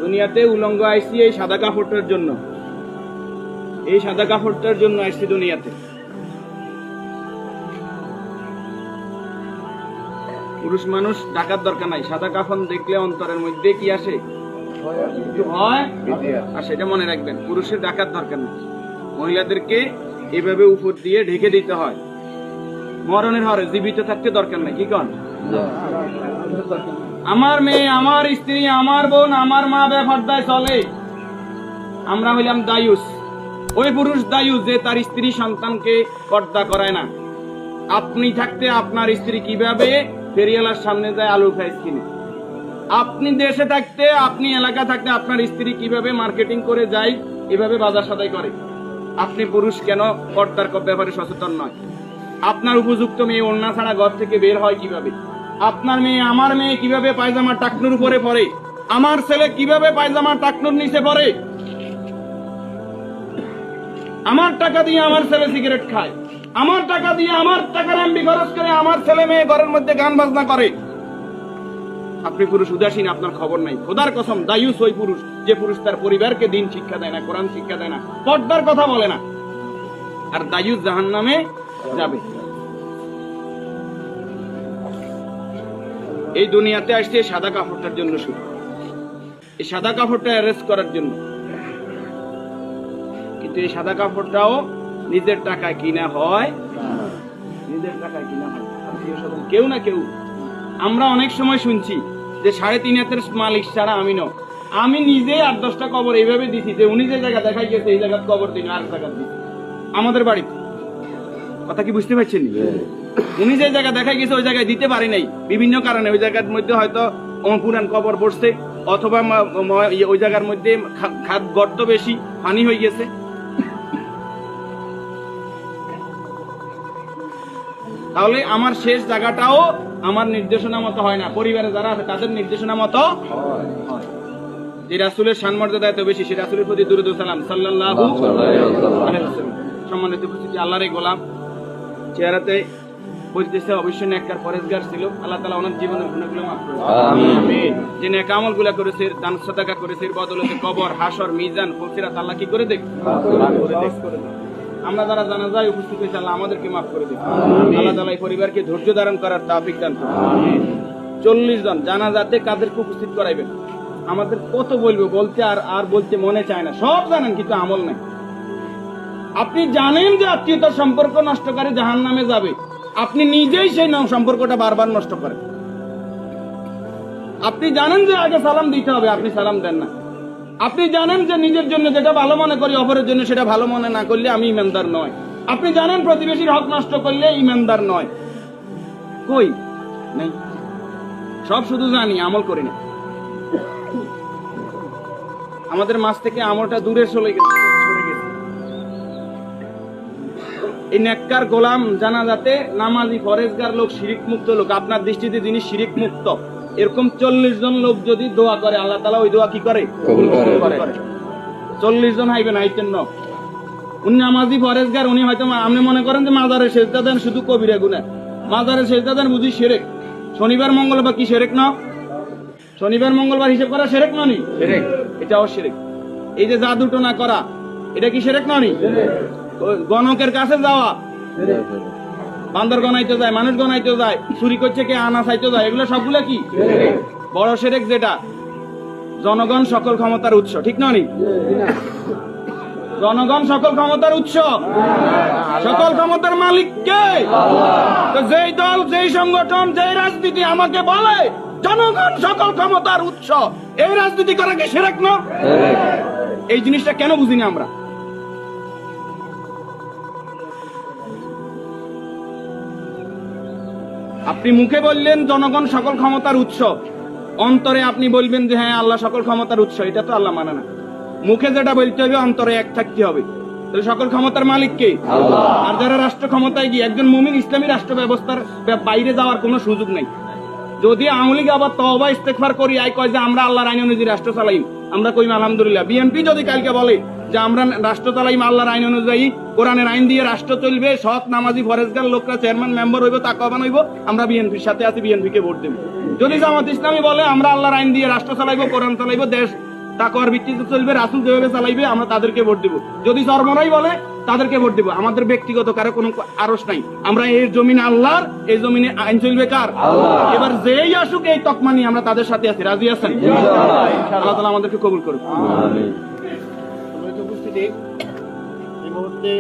দুনিয়াতে উলঙ্গ আইসি এই সাদা কাপড়টার জন্য, এই সাদা কাপড়টার জন্য আইসি দুনিয়াতে। পুরুষ মানুষ ঢাকার দরকার নাই, সাদা কাফন দেখলে অন্তরের মধ্যে কি আসে, হয়, আর সেটা মনে রাখবেন, পুরুষের ঢাকার দরকার নাই, মহিলাদেরকে এভাবে উপর দিয়ে ঢেকে দিতে হয়। মরণের হারে জীবিত থাকতে দরকার নাই, কি কন? আমার মেয়ে, আমার স্ত্রী, আমার বোন, আমার মা বেপরদায় চলে, আমরা হইলাম দায়ুস। ওই পুরুষ দায়ুস যে তার স্ত্রী সন্তানকে পর্দা করায় না। আপনি থাকতে আপনার স্ত্রী কিভাবে ফেরিয়ালার সামনে যায় আলু খাইস কিনে, আপনি দেশে থাকতে, আপনি এলাকা থাকতে আপনার স্ত্রী কিভাবে মার্কেটিং করে যায়, এভাবে বাজার সদাই করে। আপনি পুরুষ কেন পর্দার ব্যাপারে সচেতন নয়? আপনার উপযুক্ত মেয়ে ওড়না ছাড়া ঘর থেকে বের হয় কিভাবে? আপনার মেয়ে, আমার মেয়ে কিভাবে পায়জামা টাকনুর উপরে পরে? আমার ছেলে কিভাবে পায়জামা টাকনুর নিচে পরে? আমার টাকা দিয়ে আমার ছেলে সিগারেট খায়, আমার টাকা দিয়ে, আমার টাকার এমবি খরচ করে আমার ছেলে মেয়ে ঘরের মধ্যে গান বাজনা করে। আপনি পুরুষ উদাসীন, আপনার খবর নাই। খোদার কসম, দায়ুস ওই পুরুষ যে পুরুষ তার পরিবারকে দিন শিক্ষা দেয় না, কোরআন শিক্ষা দেয় না, পর্দার কথা বলে না, আর দায়ুস জাহান্নামে যাবে। এই দুনিয়াতে আসছে সাদা কাপড়টার জন্য, শুধু এই সাদা কাপড়টা অ্যারেস্ট করার জন্য। কিন্তু এই সাদা কাপড়টাও নিজের টাকায় কিনা হয়, নিজের টাকায় কিনা হয়। কেউ না কেউ, আমরা অনেক সময় শুনছি যে 3.5 হাতের মালিক ছাড়া আমি ন, আমি নিজে 8-10টা কবর এইভাবে দিছি যে উনি যে জায়গা দেখাই গেছে এই জায়গায় কবর দিন, আর জায়গা দিন আমাদের বাড়িতে। কথা কি বুঝতে পারছেন? উনি যে জায়গা দেখাই গেছে ওই জায়গায় দিতে পারি নাই বিভিন্ন কারণে। ওই জায়গার মধ্যে হয়তো পুরান কবর পড়ছে, অথবা ওই জায়গার মধ্যে খাদ গর্ত বেশি, পানি হয়ে গেছে। তাহলে আমার শেষ জায়গাটাও আমার নির্দেশনা মতো হয় না, পরিবারে যারা আছে তাদের নির্দেশনা মতো হয়। যে রাসূলের শানমর্যাদা এত বেশি, সে রাসূলের প্রতি দুরূদ ও সালাম সাল্লাল্লাহু আলাইহি ওয়াসাল্লাম। সম্মানিত উপস্থিতি, আল্লাহর এই গোলাম চেহারাতে বলতেছে অবশ্যই নেককার পরেজগার ছিল। আল্লাহ তাআলা ওনার জীবনের গুনাহগুলো মাফ করুন, আমিন। যে নেক আমলগুলো করেছে, দান সাদাকা করেছে, এর বদৌলতে কবর, হাসর, মিজান, ফজিলত আল্লাহ কি করে দেখ, করে দেখ। আমরা যারা জানাজায় উপস্থিত হয়েছি, আল্লাহ আমাদেরকে মাফ করে দিন। আল্লাহ তাআলা এই পরিবারকে ধৈর্য ধারণ করার তৌফিক দান করুন। 40 জন জানাজাতে কাদেরকে উপস্থিত করাইবেন? আমাদের কত বলবো, বলতে আর বলতে মনে চায় না। সব জানেন কিন্তু আমল নাই। আপনি জানেন যে আত্মীয়তার সম্পর্ক নষ্টকারী জাহান্নামে যাবে, আপনি নিজেই সেই সম্পর্কটা বারবার নষ্ট করেন। আপনি জানেন যে আগে সালাম দিতে হবে, আপনি সালাম দেন না। আপনি জানেন যে নিজের জন্য যেটা ভালো মনে করি, অপরের জন্য সেটা ভালো মনে না করলে আমি ইমানদার নয়। আপনি জানেন প্রতিবেশীর হক নষ্ট করলে ইমানদার নয়। কই নেই, সব শুধু জানি, আমল করি না। আমাদের মাঝ থেকে আমলটা দূরে সরে গেছে। এই নেককার গোলাম জানাজাতে নামাজি পরেজগার লোক, শিরিক মুক্ত লোক, আপনার দৃষ্টিতে যিনি শিরিক মুক্ত, এরকম 40 জন লোক যদি দোয়া করে, আল্লাহ তাআলা ওই দোয়া কি করে? কবুল করে। 40 জন হাইবেন, আইতেন না। উনি নামাজি পরেজগার, উনি হয়তো আপনি মনে করেন যে মাজারে সেজদা দেন শুধু কবিরা গুনাহ, মাজারে সেজদা দেন বুঝি শিরক। শনিবার মঙ্গলবার কি শিরক না? শনিবার মঙ্গলবার হিসাব করা শিরক ননি? শিরক, এটাও শিরক। এই যে জাদু টোনা করা, এটা কি শিরক ননি? গণকের কাছে যাওয়া, বান্দর গনাইতে যায়, মানুষ গনাইতে যায়, চুরি করছে কে, আনা চাইতে যায়, এগুলো সবগুলো কি বড় শিরক। যেটা জনগণ সকল ক্ষমতার উৎস, ঠিক ননি? জনগণ সকল ক্ষমতার উৎস, সকল ক্ষমতার মালিক কে? তো যেই দল, যেই সংগঠন, যেই রাজনীতি আমাকে বলে জনগণ সকল ক্ষমতার উৎস, এই রাজনীতি করা কি শিরক না? এই জিনিসটা কেন বুঝিনি আমরা? আপনি মুখে বললেন জনগণ সকল ক্ষমতার উৎস, অন্তরে আপনি বলবেন যে হ্যাঁ আল্লাহ সকল ক্ষমতার উৎস, এটা তো আল্লাহ মানে না। মুখে যেটা বলতে হবে অন্তরে এক থাকতে হবে। তাহলে সকল ক্ষমতার মালিক কে? আল্লাহ। আর যারা রাষ্ট্র ক্ষমতায় গিয়ে, একজন মুমিন ইসলামী রাষ্ট্র ব্যবস্থার বাইরে যাওয়ার কোনো সুযোগ নাই। যদি আওয়ামী লীগ আবার তওবা ইস্তেগফার করি আই কয় যে আমরা আল্লাহর আইন অনুযায়ী রাষ্ট্র চালাইম, আমরা কইম আলহামদুলিল্লাহ। বিএনপি যদি কালকে বলে যে আমরা রাষ্ট্র চালাইম আল্লাহর আইন অনুযায়ী, কোরআনের আইন দিয়ে রাষ্ট্র চলবে, সৎ নামাজি ফরেজগার লোকরা চেয়ারম্যান মেম্বার হইব, তাকওয়াবান হইব, আমরা বিএনপির সাথে আছি, বিএনপি কে ভোট দেব। যদি জামাত ইসলামী বলে আমরা আল্লাহর আইন দিয়ে রাষ্ট্র চালাইবো, কোরআন চালাইবো, দেশ তাকওয়ার ভিত্তিতে চলবে, রাসূল যেভাবে চালাইবে আমরা তাদেরকে ভোট দিব। যদি চরমরাই বলে তাদেরকে ভোট দিব। আমাদের ব্যক্তিগত কারো কোনো আরস নাই। আমরা এই জমিনে আল্লাহর, এই জমিনে আইন চলবে কার? আল্লাহ। এবার যেই আসুক এই তকমা নিয়ে আমরা তাদের সাথে আছি। রাজি আছেন? আল্লাহ তাআলা আমাদেরকে কবুল করুন। আমিন। উপস্থিতি এই মুহূর্তে